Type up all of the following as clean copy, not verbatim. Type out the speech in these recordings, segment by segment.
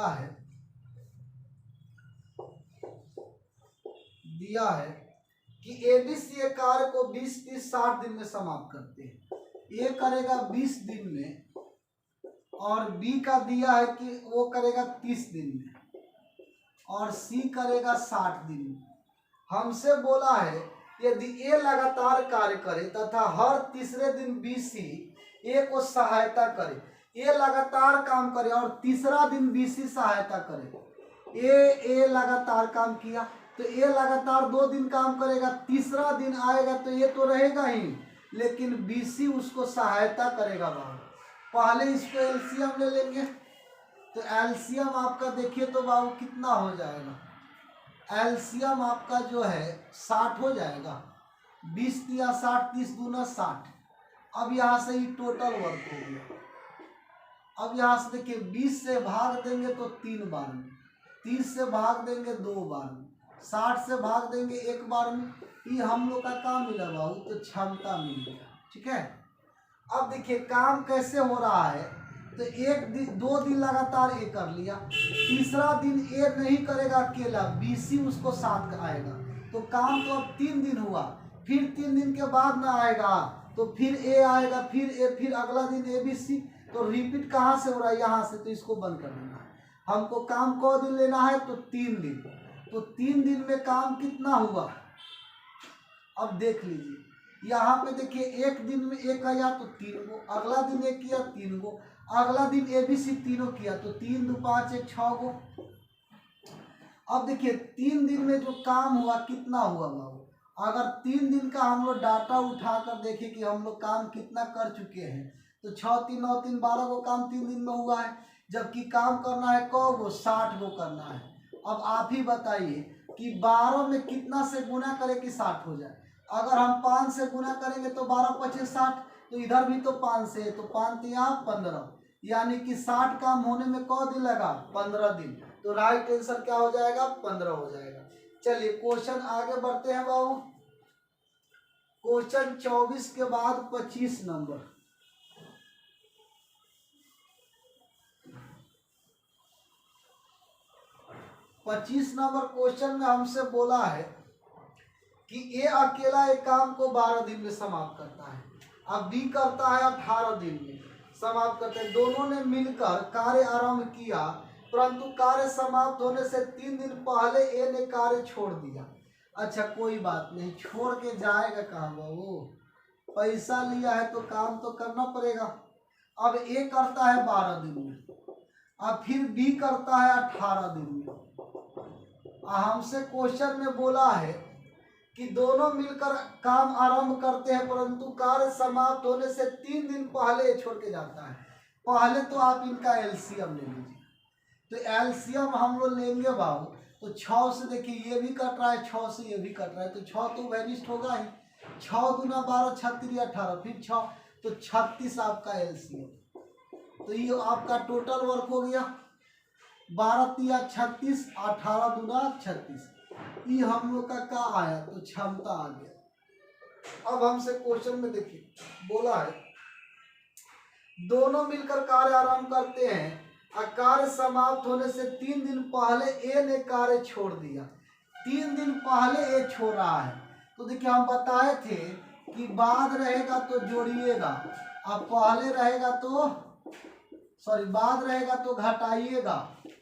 है दिया है कि एबीसी एक कार्य को 20, 30, 60 दिन में समाप्त करते हैं। ए करेगा 20 दिन में और बी का दिया है कि वो करेगा 30 दिन में और सी करेगा 60 दिन में। हमसे बोला है यदि ए लगातार कार्य करे तथा हर तीसरे दिन बी सी ए को सहायता करे, ए लगातार काम करे और तीसरा दिन बी सी सहायता करे। ए लगातार काम किया तो ए लगातार 2 दिन काम करेगा, तीसरा दिन आएगा तो ये तो रहेगा ही, लेकिन बी सी उसको सहायता करेगा। बाबू पहले इसको एलसीएम ले लेंगे, तो एलसीएम आपका देखिए तो बाबू कितना हो जाएगा, एलसीएम आपका जो है 60 हो जाएगा। 20 दिया 60, 30 दूना 60। अब यहाँ से ही टोटल वर्क हो गया। अब यहाँ से देखिए 20 से भाग देंगे तो 3 बार में, 30 से भाग देंगे 2 बार में, 60 से भाग देंगे 1 बार में। ये हम लोग का काम मिला बाबू, तो क्षमता मिल गया। ठीक है, अब देखिए काम कैसे हो रहा है, तो 2 दिन लगातार ए कर लिया, तीसरा दिन ए नहीं करेगा अकेला, बीसी उसको साथ आएगा, तो काम तो अब 3 दिन हुआ। फिर 3 दिन के बाद ना आएगा तो फिर ए आएगा, फिर ए, फिर अगला दिन ए बी सी। तो रिपीट कहाँ से हो रहा है, यहाँ से, तो इसको बंद कर देना है। हमको काम को दिन लेना है तो 3 दिन, तो 3 दिन में काम कितना हुआ अब देख लीजिए। यहाँ पे देखिए एक दिन में एक आया तो 3 गो, अगला दिन एक किया 3 गो, अगला दिन ए बी सी तीनों किया तो 3 2 5 1 6 गो। अब देखिए 3 दिन में जो काम हुआ कितना हुआ बाबू, अगर 3 दिन का हम लोग डाटा उठाकर देखें कि हम लोग काम कितना कर चुके हैं, तो 6 3 9 3 12 गो काम 3 दिन में हुआ है, जबकि काम करना है क गो, 60 गो करना है। अब आप ही बताइए कि 12 में कितना से गुना करें कि 60 हो जाए। अगर हम 5 से गुना करेंगे तो 12 25 60, तो इधर भी तो 5 से है, तो 5 यहाँ 15, यानी कि 60 काम होने में कौ दिन लगा, 15 दिन। तो राइट आंसर क्या हो जाएगा, 15 हो जाएगा। चलिए क्वेश्चन आगे बढ़ते हैं बाबू। क्वेश्चन 24 के बाद 25 नंबर। 25 नंबर क्वेश्चन में हमसे बोला है कि ए अकेला एक काम को 12 दिन में समाप्त करता है, अब बी करता है 18 दिन में समाप्त करते हैं। दोनों ने मिलकर कार्य आरंभ किया, परंतु कार्य समाप्त होने से 3 दिन पहले ए ने कार्य छोड़ दिया। अच्छा कोई बात नहीं, छोड़ के जाएगा कहाँ बाबू, पैसा लिया है तो काम तो करना पड़ेगा। अब ए करता है 12 दिन में, अब फिर बी करता है 18 दिन में। हमसे क्वेश्चन में बोला है कि दोनों मिलकर काम आरंभ करते हैं, परंतु कार्य समाप्त होने से 3 दिन पहले छोड़ के जाता है। पहले तो आप इनका एलसीएम ले लीजिए, तो एलसीएम हम लोग लेंगे बाबू, तो 6 से देखिए ये भी कट रहा है, 6 से ये भी कट रहा है, तो 6 तो वैनिस्ट होगा ही, 6 दूना 12 36 18, फिर 6 तो 36 आपका एलसीएम। तो ये आपका टोटल वर्क हो गया, 12 तिया 36, 18 दूना 36। ये हम लोग का आया, तो क्षमता आ गया। अब हमसे क्वेश्चन में देखिए बोला है दोनों मिलकर कार्य आरंभ करते हैं, कार्य समाप्त होने से 3 दिन पहले ए ने कार्य छोड़ दिया। 3 दिन पहले ए छोड़ रहा है, तो देखिए हम बताए थे कि बाद रहेगा तो जोड़िएगा, अब पहले रहेगा तो बाद रहेगा तो घटाइएगा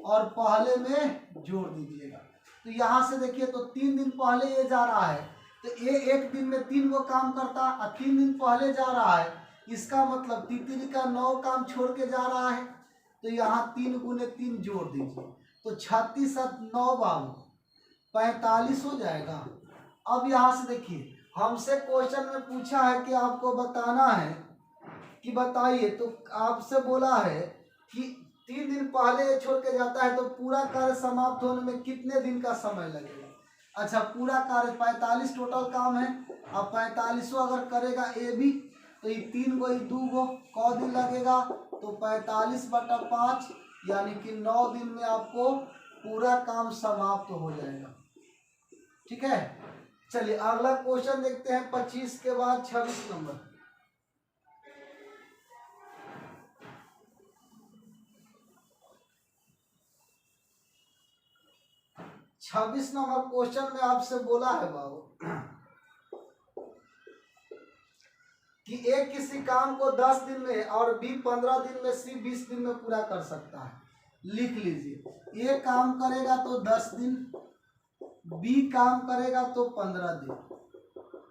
और पहले में जोड़ दीजिएगा। तो यहाँ से देखिए तो 3 दिन पहले ये जा रहा है, तो ये 1 दिन में 3 गो काम करता और 3 दिन पहले जा रहा है, इसका मतलब तितली का 9 काम छोड़ के जा रहा है, तो यहाँ 3 गुने 3 जोड़ दीजिए, तो 36 और 9 बाबू 45 हो जाएगा। अब यहाँ से देखिए हमसे क्वेश्चन में पूछा है कि आपको बताना है कि बताइए, तो आपसे बोला है कि 3 दिन पहले छोड़ के जाता है, तो पूरा कार्य समाप्त होने में कितने दिन का समय लगेगा। अच्छा पूरा कार्य 45 टोटल काम है, अब 45 अगर करेगा ए भी, तो ये 3 गो 2 गो कौ दिन लगेगा, तो 45/5 यानी कि 9 दिन में आपको पूरा काम समाप्त हो जाएगा। ठीक है, चलिए अगला क्वेश्चन देखते हैं 25 के बाद 26 नंबर। 26 नंबर क्वेश्चन में आपसे बोला है बाबू कि ए किसी काम को 10 दिन में और बी 15 दिन में, सी 20 दिन में पूरा कर सकता है। लिख लीजिए, ए काम करेगा तो 10 दिन, बी काम करेगा तो 15 दिन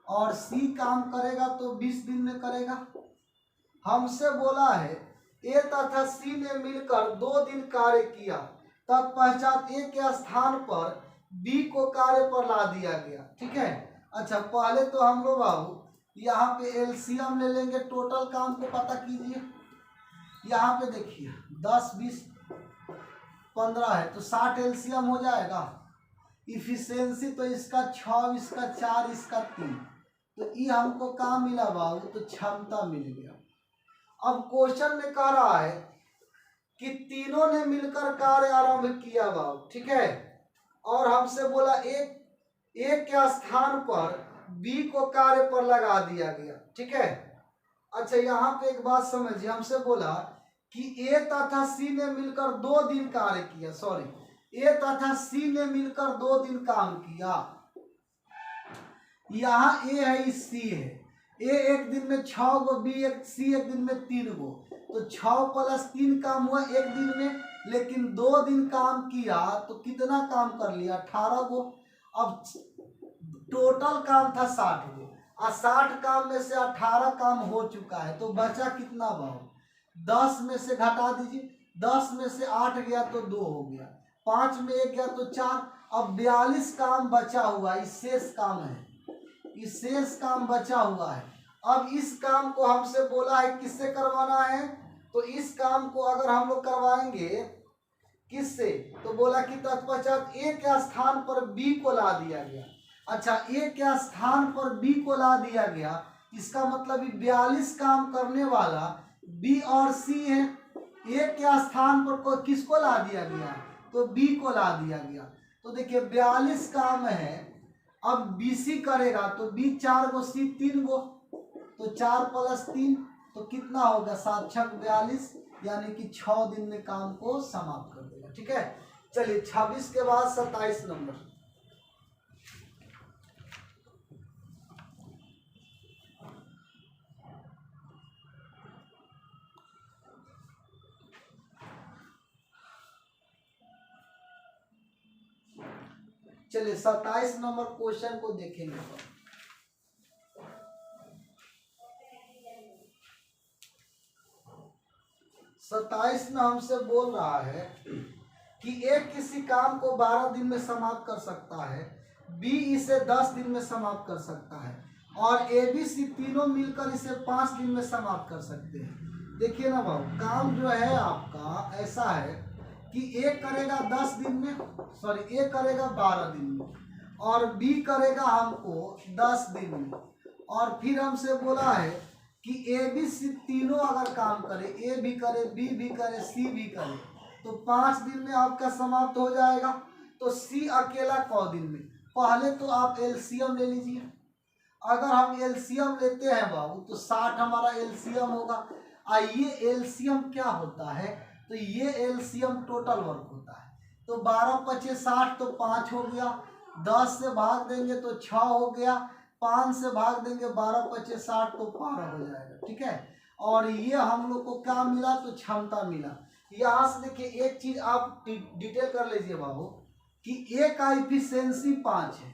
और सी काम करेगा तो 20 दिन में करेगा। हमसे बोला है ए तथा सी ने मिलकर 2 दिन कार्य किया, तत्पश्चात ए के स्थान पर बी को कार्य पर ला दिया गया। ठीक है, अच्छा पहले तो हम लोग बाबू यहाँ पे एलसीएम ले लेंगे, टोटल काम को पता कीजिए। यहाँ पे देखिए 10 20 15 है तो 60 एलसीएम हो जाएगा। इफिशियंसी तो इसका 6, इसका 4, इसका 3, तो ये हमको काम मिला बाबू, तो क्षमता मिल गया। अब क्वेश्चन में कह रहा है कि तीनों ने मिलकर कार्य आरंभ किया बाबू। ठीक है, और हमसे बोला एक के स्थान पर बी को कार्य पर लगा दिया गया। ठीक है, अच्छा यहाँ पे एक बात समझिए, हमसे बोला कि ए तथा सी ने मिलकर 2 दिन कार्य किया, ए तथा सी ने मिलकर 2 दिन काम किया। यहाँ ए है, इस सी है, ए एक दिन में 6 गो, बी सी एक दिन में 3 गो, तो 6 + 3 काम हुआ एक दिन में, लेकिन 2 दिन काम किया तो कितना काम कर लिया, 18 गो। अब टोटल काम था 60 गो, और 60 काम में से 18 काम हो चुका है, तो बचा कितना बाबू, 10 में से घटा दीजिए, 10 में से 8 गया तो 2 हो गया, 5 में 1 गया तो 4, अब 42 काम बचा हुआ, इस शेष काम है, इस शेष काम बचा हुआ है। अब इस काम को हमसे बोला है किससे करवाना है, तो इस काम को अगर हम लोग करवाएंगे किससे, तो बोला कि तत्पश्चात ए के स्थान पर बी को ला दिया गया। अच्छा, ए के स्थान पर बी को ला दिया गया, इसका मतलब 42 काम करने वाला बी और सी है। ए के स्थान पर किसको ला दिया गया, तो बी को ला दिया गया। तो देखिए 42 काम है, अब बी सी करेगा तो बी 4 गो, सी 3 गो, तो 4 + 3 तो कितना होगा, 7 × 42, यानी कि 6 दिन में काम को समाप्त कर देगा। ठीक है, चलिए 26 के बाद 27 नंबर। चलिए 27 नंबर क्वेश्चन को देखेंगे। 27 में हमसे बोल रहा है कि ए किसी काम को 12 दिन में समाप्त कर सकता है, बी इसे 10 दिन में समाप्त कर सकता है, और ए बी सी तीनों मिलकर इसे 5 दिन में समाप्त कर सकते हैं। देखिए ना बाबू, काम जो है आपका ऐसा है कि ए करेगा 10 दिन में, ए करेगा 12 दिन में, और बी करेगा हमको 10 दिन में, और फिर हमसे बोला है कि ए बी सी तीनों अगर काम करे, ए भी करे, बी भी करे, सी भी करे, तो 5 दिन में आपका समाप्त हो जाएगा। तो सी अकेला क दिन में, पहले तो आप एलसीएम ले लीजिए। अगर हम एलसीएम लेते हैं बाबू तो 60 हमारा एलसीएम होगा। ये एलसीएम क्या होता है, तो ये एलसीएम टोटल वर्क होता है। तो 12 × 25 = 60, तो 5 हो गया, 10 से भाग देंगे तो 6 हो गया, 5 से भाग देंगे 12 × 25 = 60, तो 12 हो जाएगा। ठीक है, और ये हम लोग को क्या मिला, तो क्षमता मिला। यहाँ से देखिए एक चीज आप डिटेल कर लीजिए बाबू कि ए का इफिशियंसी 5 है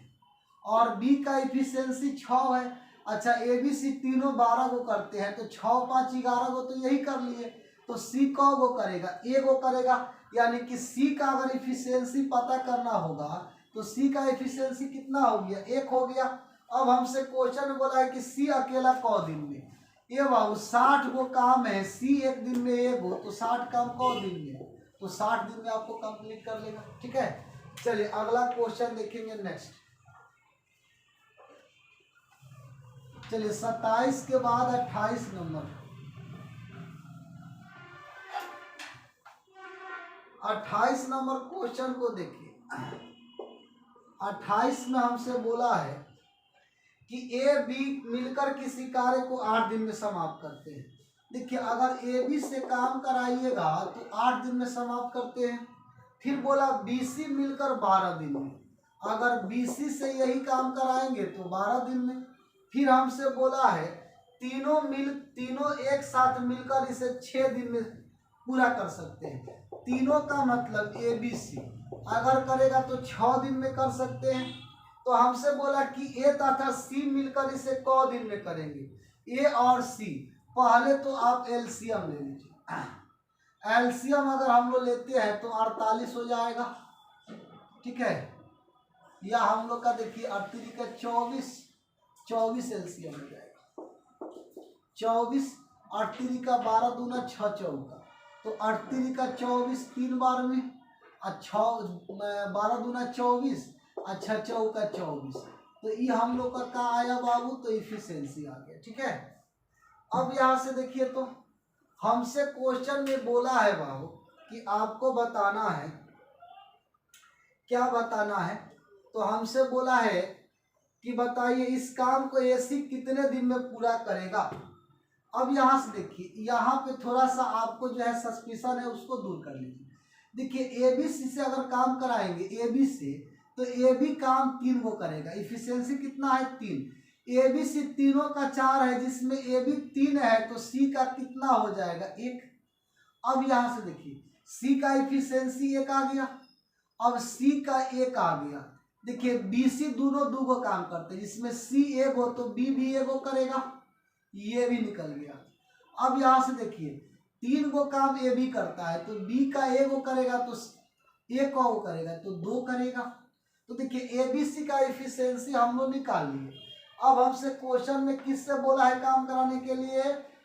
और बी का इफिशियंसी 6 है। अच्छा, ए बी सी तीनों 12 गो करते हैं, तो 6 × 5 = 11 गो, तो यही कर लिए। तो सी क गो करेगा, ए गो करेगा, यानी कि सी का अगर इफिशियंसी पता करना होगा तो सी का इफिशियंसी कितना हो गया, 1 हो गया। अब हमसे क्वेश्चन में बोला है कि सी अकेला क दिन में, ये बाबू 60 गो काम है, सी एक दिन में 1 गो, तो 60 काम क दिन में, तो 60 दिन में आपको कंप्लीट कर लेगा। ठीक है, चलिए अगला क्वेश्चन देखेंगे नेक्स्ट। चलिए 27 के बाद 28 नंबर। 28 नंबर क्वेश्चन को देखिए। 28 में हमसे बोला है कि ए बी मिलकर किसी कार्य को 8 दिन में समाप्त करते हैं। देखिए अगर ए बी से काम कराइएगा तो 8 दिन में समाप्त करते हैं। फिर बोला बी सी मिलकर 12 दिन में, अगर बीसी से यही काम कराएंगे तो 12 दिन में। फिर हमसे बोला है तीनों एक साथ मिलकर इसे 6 दिन में पूरा कर सकते हैं। तीनों का मतलब ए बी सी अगर करेगा तो 6 दिन में कर सकते हैं। तो हमसे बोला कि ए तथा सी मिलकर इसे क दिन में करेंगे। ए और सी, पहले तो आप एलसीएम ले लीजिए। एलसीएम अगर हम लोग लेते हैं तो 48 हो जाएगा, ठीक है। या हम लोग का देखिए 38 का 24 एलसीएम हो जाएगा। 24 38 का 12 दूना 6 चौका, तो 38 का 24 3 बार में, और 12 दूना 24 और 6 चौका 24। तो ये हम लोग का क्या आया बाबू, तो इफिशियंसी आ गया, ठीक है। अब यहाँ से देखिए तो हमसे क्वेश्चन में बोला है बाबू कि आपको बताना है, क्या बताना है, तो हमसे बोला है कि बताइए इस काम को एसी कितने दिन में पूरा करेगा। अब यहाँ से देखिए, यहाँ पे थोड़ा सा आपको जो है सस्पिशन है उसको दूर कर लीजिए। देखिए एबीसी से अगर काम कराएंगे एबी से, तो एबी काम 3 को करेगा। इफिशियंसी कितना है 3। एबीसी तीनों का 4 है, जिसमें एबी 3 है, तो सी का कितना हो जाएगा 1। अब यहाँ से देखिए सी का इफिशियंसी 1 आ गया, अब सी का 1 आ गया। देखिए बीसी दोनों दो काम करते हैं, जिसमें सी 1 हो तो बी भी 1 करेगा, ये भी निकल गया। अब यहाँ से देखिए 3 को काम ए बी करता है, तो बी का 1 करेगा तो 1 को करेगा तो 2 करेगा। तो देखिए एबीसी का इफिशियंसी हम लोग निकाल लिए। अब हमसे क्वेश्चन में किससे बोला है काम कराने के लिए,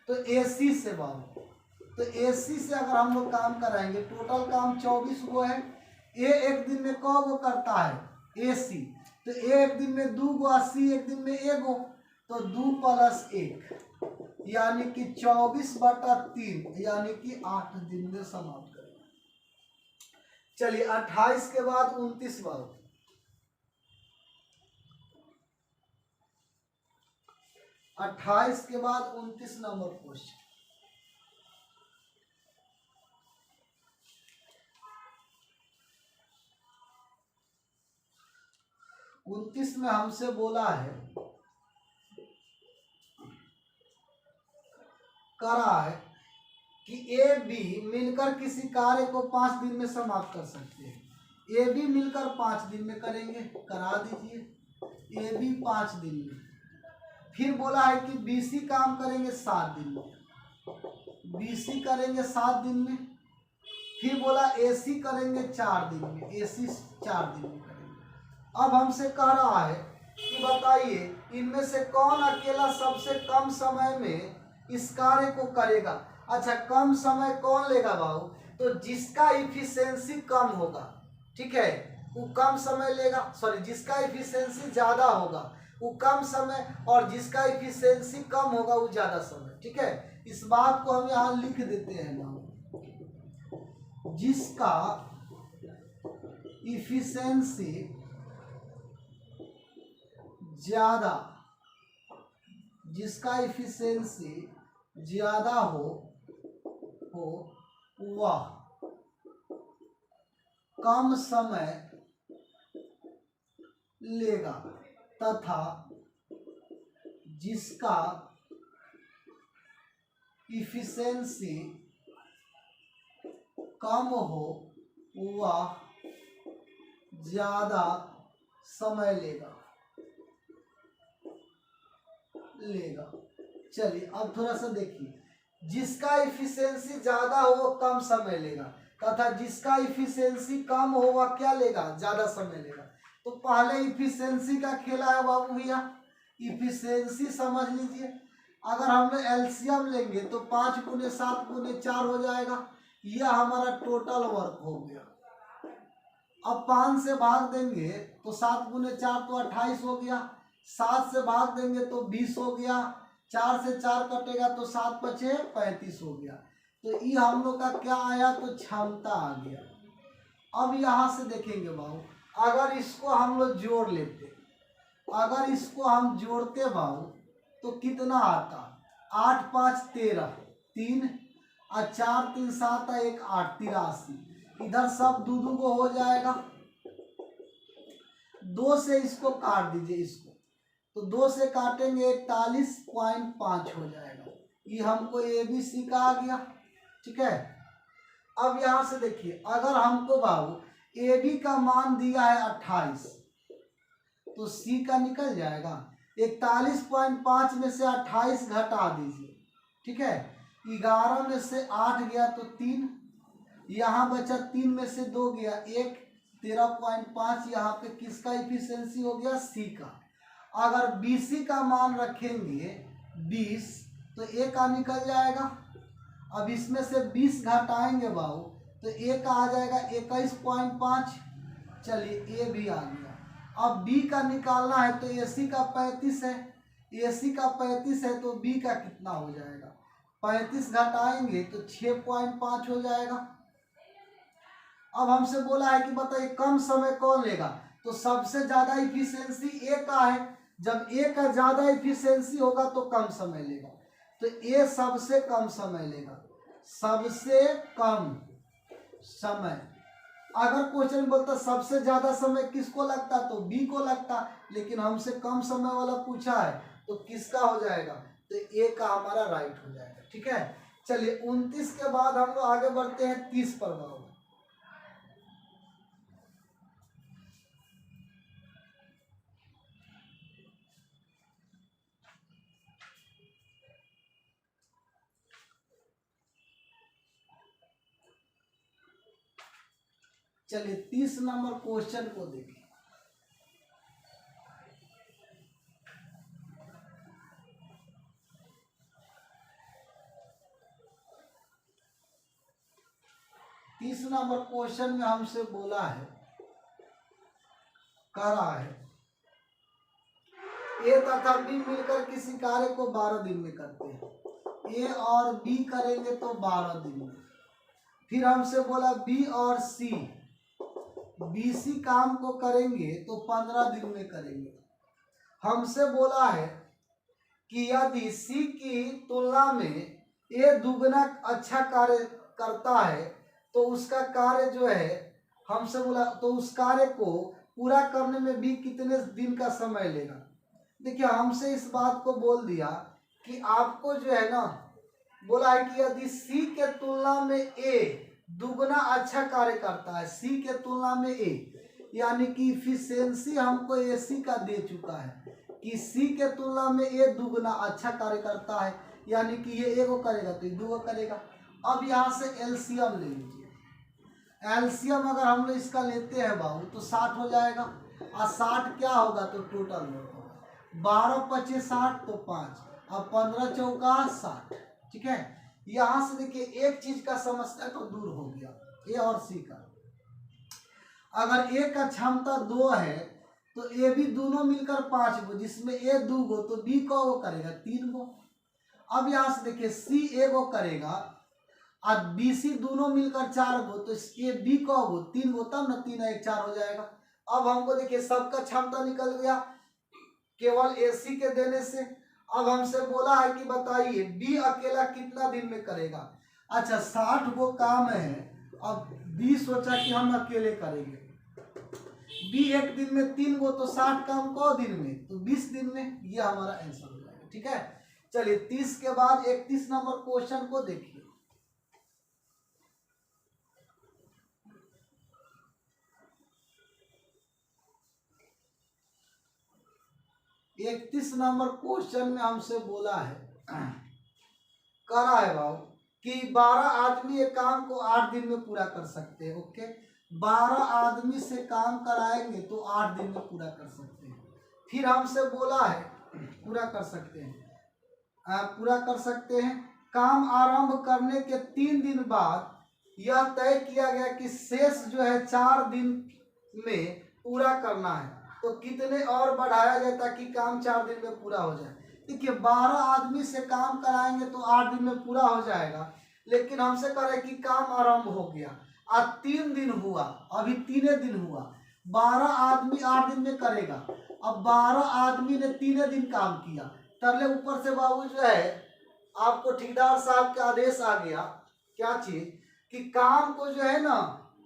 तो एसी से बाबू। तो एसी से अगर हम लोग काम कराएंगे, टोटल काम 24 गो है। ए एक दिन में क गो करता है एसी, तो ए एक दिन में 2 गो, सी एक दिन में 1 गो, तो 2 + 1 यानी कि 24/3 यानी कि 8 दिन में समाप्त करेगा। चलिए 28 के बाद 29 बाबू। 28 के बाद 29 नंबर क्वेश्चन। उनतीस में हमसे बोला है, करा है कि ए बी मिलकर किसी कार्य को 5 दिन में समाप्त कर सकते हैं। ए बी मिलकर 5 दिन में करेंगे, करा दीजिए ए बी 5 दिन में। फिर बोला है कि बीसी काम करेंगे 7 दिन में, बीसी करेंगे 7 दिन में। फिर बोला एसी करेंगे 4 दिन में, एसी 4 दिन में करेंगे। अब हमसे कह रहा है कि बताइए इनमें से कौन अकेला सबसे कम समय में इस कार्य को करेगा। अच्छा, कम समय कौन लेगा बाबू, तो जिसका इफिशियंसी कम होगा, ठीक है, वो कम समय लेगा। सॉरी, जिसका इफिशियंसी ज्यादा होगा वो कम समय, और जिसका इफिशियंसी कम होगा वो ज्यादा समय, ठीक है। इस बात को हम यहाँ लिख देते हैं ना, जिसका इफिशियंसी ज्यादा, जिसका इफिशियंसी ज्यादा हो वह कम समय लेगा, तथा जिसका इफिशियंसी कम हो वह ज्यादा समय लेगा। चलिए अब थोड़ा सा देखिए, जिसका इफिशियंसी ज्यादा हो वो कम समय लेगा, तथा जिसका इफिशियंसी कम हो वह क्या लेगा, ज्यादा समय लेगा। तो पहले इफिशियंसी का खेला है बाबू भैया, इफिशियंसी समझ लीजिए। अगर हम लोग एलसीएम लेंगे तो 5 × 7 × 4 हो जाएगा, यह हमारा टोटल वर्क हो गया। अब 5 से भाग देंगे तो 7 × 4 तो 28 हो गया, 7 से भाग देंगे तो 20 हो गया, 4 से 4 कटेगा तो 7 × 5 = 35 हो गया। तो ये हम लोग का क्या आया, तो क्षमता आ गया। अब यहाँ से देखेंगे बाबू, अगर इसको हम लोग जोड़ लेते, अगर इसको हम जोड़ते बाबू तो कितना आता, 8 × 5 = 13, 3 और 4 × 3 = 7 और 1 = 8, 83। इधर सब दो को हो जाएगा, 2 से इसको काट दीजिए, इसको तो 2 से काटेंगे 41.5 हो जाएगा। ये हमको ABC का आ गया, ठीक है। अब यहाँ से देखिए, अगर हमको बाबू AB का मान दिया है 28 तो C का निकल जाएगा। 41.5 में से 28 घटा दीजिए, ठीक है। 11 में से 8 गया तो 3, यहाँ बचा 3 में से 2 गया 1, 13.5। यहाँ पे किसका इफिशियंसी हो गया? C का। अगर BC का मान रखेंगे 20 तो A का निकल जाएगा। अब इसमें से 20 घटाएंगे बाबू तो A का आ जाएगा 21.5। चलिए A भी आ गया। अब B का निकालना है तो AC का 35 है, AC का 35 है तो B का कितना हो जाएगा? 35 घटाएंगे तो 6.5 हो जाएगा। अब हमसे बोला है कि बताइए कम समय कौन लेगा, तो सबसे ज्यादा इफिशियंसी A का है। जब A का ज्यादा इफिशियंसी होगा तो कम समय लेगा, तो A सबसे कम समय लेगा, सबसे कम समय। अगर क्वेश्चन बोलता सबसे ज्यादा समय किसको लगता तो B को लगता, लेकिन हमसे कम समय वाला पूछा है तो किसका हो जाएगा? तो A का हमारा राइट हो जाएगा, ठीक है। चलिए 29 के बाद हम लोग आगे बढ़ते हैं 30 पर बाबू। चलिए 30 नंबर क्वेश्चन को देखिए। तीस नंबर क्वेश्चन में हमसे बोला है, कह रहा है A तथा B मिलकर किसी कार्य को 12 दिन में करते हैं। A और B करेंगे तो 12 दिन में। फिर हमसे बोला B और C BC काम को करेंगे तो 15 दिन में करेंगे। हमसे बोला है कि यदि C की तुलना में A दुगना अच्छा कार्य करता है तो उसका कार्य जो है, हमसे बोला तो उस कार्य को पूरा करने में B कितने दिन का समय लेगा। देखिए हमसे इस बात को बोल दिया कि आपको जो है ना, बोला है कि यदि C के तुलना में A दुगना अच्छा कार्य करता है, C के तुलना में A, यानी कि इफिशियंसी हमको AC का दे चुका है कि C के तुलना में A दुगना अच्छा कार्य करता है, यानी कि ये A को करेगा तो ये 2 को करेगा। अब यहाँ से एलसीएम ले लीजिए। एलसीएम अगर हम लोग इसका लेते हैं बाबू तो 60 हो जाएगा, और 60 क्या होगा तो टोटल होगा 12 25 60 तो 5, अब 15 चौका 60, ठीक है। यहाँ से देखिए एक चीज का समस्या तो दूर हो गया, A और C का। अगर A का क्षमता 2 है तो A भी दोनों मिलकर 5 गो, जिसमें A 2 गो तो B को वो करेगा 3 गो। अब यहाँ से देखिए C A गो करेगा और BC दोनों मिलकर 4 गो, तो A B को गो 3 गो, तब ना 3 1 4 हो जाएगा। अब हमको देखिए सबका क्षमता निकल गया केवल AC के देने से। अब हमसे बोला है कि बताइए B अकेला कितना दिन में करेगा। अच्छा 60 गो काम है, अब B सोचा कि हम अकेले करेंगे। B एक दिन में 3 गो तो 60 काम को दिन में तो 20 दिन में, ये हमारा आंसर हो जाएगा, ठीक है। चलिए 30 के बाद 31 नंबर क्वेश्चन को देखिए। 31 नंबर क्वेश्चन में हमसे बोला है, करा है भाव कि 12 आदमी एक काम को 8 दिन में पूरा कर सकते हैं। ओके, 12 आदमी से काम कराएंगे तो 8 दिन में पूरा कर सकते हैं। फिर हमसे बोला है पूरा कर सकते हैं, पूरा कर सकते हैं। काम आरंभ करने के 3 दिन बाद यह तय किया गया कि शेष जो है 4 दिन में पूरा करना है, तो कितने और बढ़ाया जाए ताकि काम 4 दिन में पूरा हो जाए। देखिए 12 आदमी से काम कराएंगे तो 8 दिन में पूरा हो जाएगा, लेकिन हमसे कह रहे कि काम आरंभ हो गया, आज 3 दिन हुआ, अभी 3 दिन हुआ, 12 आदमी 8 दिन में करेगा। अब 12 आदमी ने 3 दिन काम किया, तरले ऊपर से बाबू जो है आपको ठेकेदार साहब का आदेश आ गया, क्या चीज कि काम को जो है ना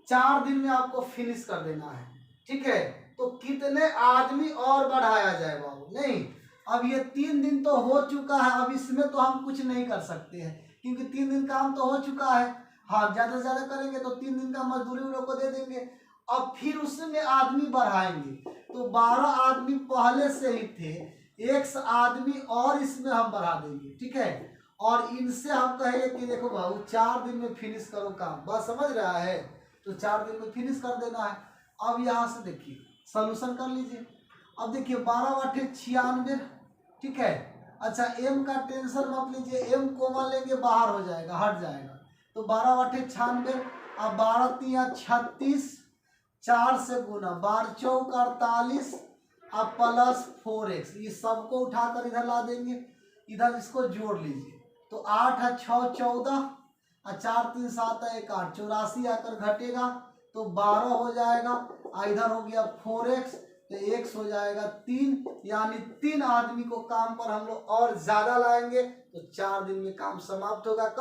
4 दिन में आपको फिनिश कर देना है, ठीक है, तो कितने आदमी और बढ़ाया जाए बाबू? नहीं, अब ये 3 दिन तो हो चुका है, अब इसमें तो हम कुछ नहीं कर सकते हैं क्योंकि 3 दिन काम तो हो चुका है। हाँ, ज्यादा से ज्यादा करेंगे तो 3 दिन का मजदूरी उन लोग को दे देंगे। अब फिर उसमें आदमी बढ़ाएंगे, तो 12 आदमी पहले से ही थे, एक आदमी और इसमें हम बढ़ा देंगे, ठीक है। और इनसे हम कहेंगे कि देखो बाबू 4 दिन में फिनिश करो काम, बात समझ रहा है? तो 4 दिन में फिनिश कर देना है। अब यहाँ से देखिए सॉल्यूशन कर लीजिए। अब देखिए 12×8 = 96, ठीक है। अच्छा, m का टेंशन मत लीजिए, m कोमा लेंगे बाहर हो जाएगा, हट जाएगा। तो 12×8 = 96, अब 12×3 = 36, 4 से गुना, 12×4 = 48, अब +4x, ये सबको उठाकर इधर ला देंगे, इधर इसको जोड़ लीजिए। तो 8 है 6 14, और 4 3 7 है 1 8, 84 आकर घटेगा तो 12 हो जाएगा। इधर हो गया 4x, तो x हो जाएगा 3, यानी 3 आदमी को काम पर हम लोग और ज्यादा लाएंगे तो 4 दिन में काम समाप्त होगा। कब?